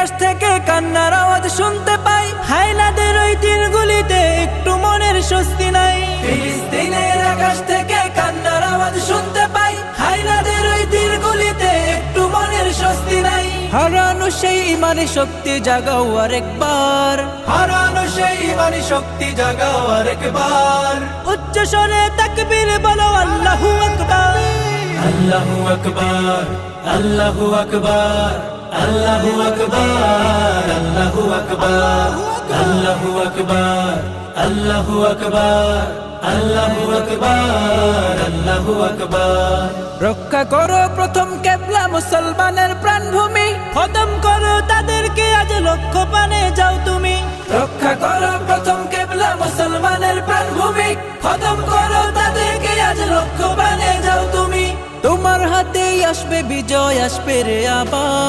আকাশ থেকে কান্নার আওয়াজ শুনতে পাই, হায়নাদের ওই তীরগুলিতে একটু মনের স্বস্তি নাই। ফিলিস্তিনের আকাশ থেকে কান্নার আওয়াজ শুনতে পাই, হায়নাদের ওই তীরগুলিতে একটু মনের স্বস্তি নাই। হারানো সেই ইমানি শক্তি জাগাও আরেকবার, হারানো সেই ইমানি শক্তি জাগাও আরেকবার। উচ্চ স্বরে তাকবীর বলো আল্লাহু আকবার, আল্লাহু আকবার, আল্লাহু আকবার, আল্লাহু আকবার, আল্লাহু আকবার, আল্লাহু আকবার, আল্লাহু আকবার, আল্লাহু আকবার, আল্লাহু আকবার। রক্ষা করো প্রথম কেবলা মুসলমানের প্রাণভূমি, খতম করো তাদেরকে আজ লক্ষ্য পানে যাও তুমি। রক্ষা করো প্রথম কেবলা মুসলমানের প্রাণভূমি, খতম করো তাদেরকে আজ লক্ষ্য পানে যাও তুমি। তোমার হাতেই আসবে বিজয়, আসবে রে আবার।